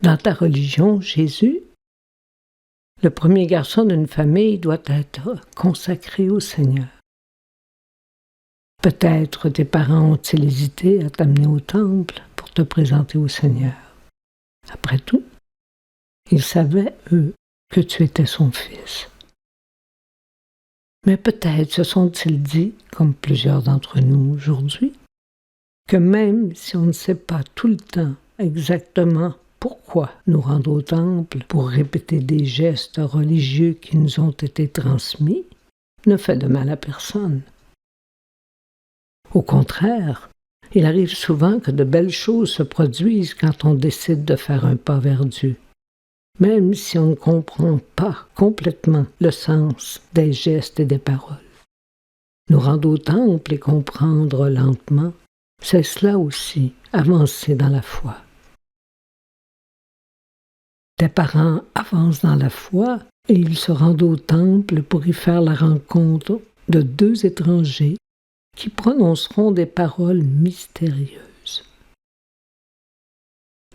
Dans ta religion, Jésus, le premier garçon d'une famille doit être consacré au Seigneur. Peut-être tes parents ont-ils hésité à t'amener au temple pour te présenter au Seigneur. Après tout, ils savaient, eux, que tu étais son fils. Mais peut-être se sont-ils dit, comme plusieurs d'entre nous aujourd'hui, que même si on ne sait pas tout le temps exactement pourquoi nous rendre au temple pour répéter des gestes religieux qui nous ont été transmis, ne fait de mal à personne. Au contraire, il arrive souvent que de belles choses se produisent quand on décide de faire un pas vers Dieu, même si on ne comprend pas complètement le sens des gestes et des paroles. Nous rendre au temple et comprendre lentement, c'est cela aussi, avancer dans la foi. Tes parents avancent dans la foi et ils se rendent au temple pour y faire la rencontre de 2 étrangers qui prononceront des paroles mystérieuses.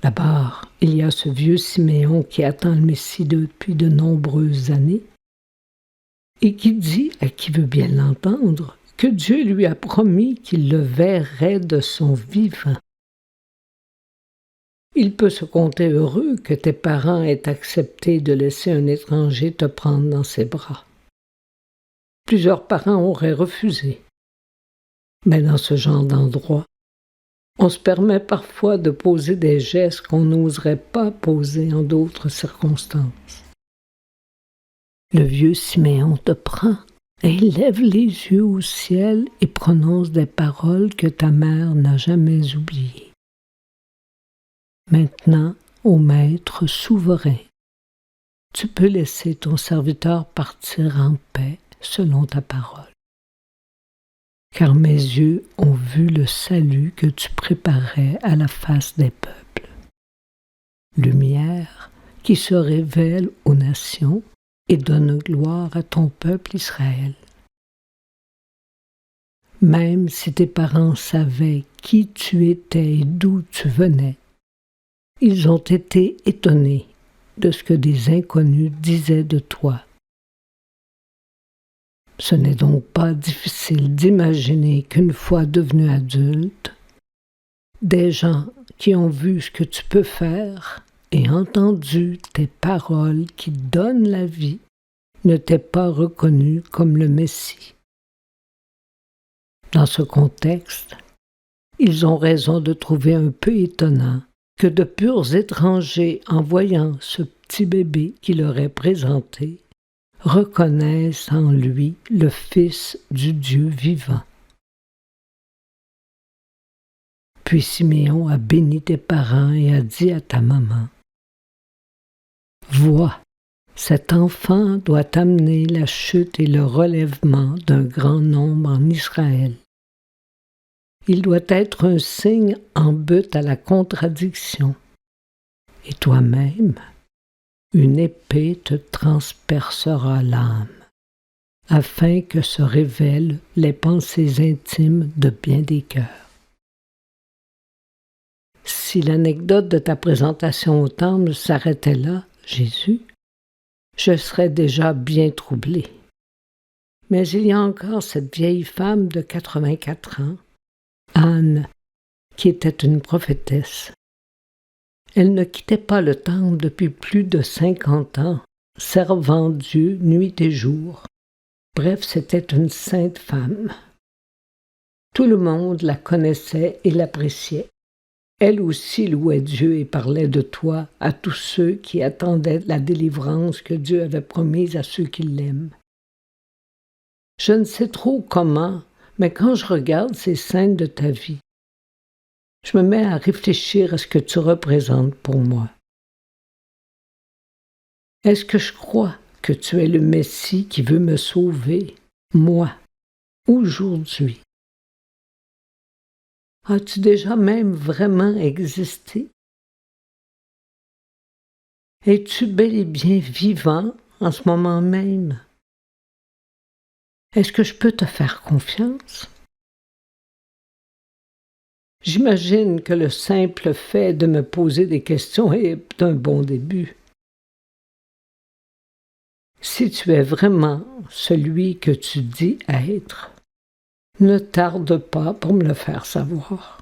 D'abord, il y a ce vieux Siméon qui attend le Messie depuis de nombreuses années et qui dit, à qui veut bien l'entendre, que Dieu lui a promis qu'il le verrait de son vivant. Il peut se compter heureux que tes parents aient accepté de laisser un étranger te prendre dans ses bras. Plusieurs parents auraient refusé. Mais dans ce genre d'endroit, on se permet parfois de poser des gestes qu'on n'oserait pas poser en d'autres circonstances. Le vieux Siméon te prend et il lève les yeux au ciel et prononce des paroles que ta mère n'a jamais oubliées. Maintenant, ô Maître souverain, tu peux laisser ton serviteur partir en paix selon ta parole. Car mes yeux ont vu le salut que tu préparais à la face des peuples. Lumière qui se révèle aux nations et donne gloire à ton peuple Israël. Même si tes parents savaient qui tu étais et d'où tu venais, ils ont été étonnés de ce que des inconnus disaient de toi. Ce n'est donc pas difficile d'imaginer qu'une fois devenu adulte, des gens qui ont vu ce que tu peux faire et entendu tes paroles qui donnent la vie ne t'aient pas reconnu comme le Messie. Dans ce contexte, ils ont raison de trouver un peu étonnant que de purs étrangers, en voyant ce petit bébé qui leur est présenté, reconnaissent en lui le Fils du Dieu vivant. Puis Siméon a béni tes parents et a dit à ta maman, « Vois, cet enfant doit amener la chute et le relèvement d'un grand nombre en Israël. Il doit être un signe en but à la contradiction. Et toi-même, une épée te transpercera l'âme, afin que se révèlent les pensées intimes de bien des cœurs. » Si l'anecdote de ta présentation au temple s'arrêtait là, Jésus, je serais déjà bien troublé. Mais il y a encore cette vieille femme de 84 ans, Anne, qui était une prophétesse. Elle ne quittait pas le temple depuis plus de 50 ans, servant Dieu nuit et jour. Bref, c'était une sainte femme. Tout le monde la connaissait et l'appréciait. Elle aussi louait Dieu et parlait de toi à tous ceux qui attendaient la délivrance que Dieu avait promise à ceux qui l'aiment. Je ne sais trop comment, mais quand je regarde ces scènes de ta vie, je me mets à réfléchir à ce que tu représentes pour moi. Est-ce que je crois que tu es le Messie qui veut me sauver, moi, aujourd'hui? As-tu déjà même vraiment existé? Es-tu bel et bien vivant en ce moment même? Est-ce que je peux te faire confiance? J'imagine que le simple fait de me poser des questions est un bon début. Si tu es vraiment celui que tu dis être, ne tarde pas pour me le faire savoir.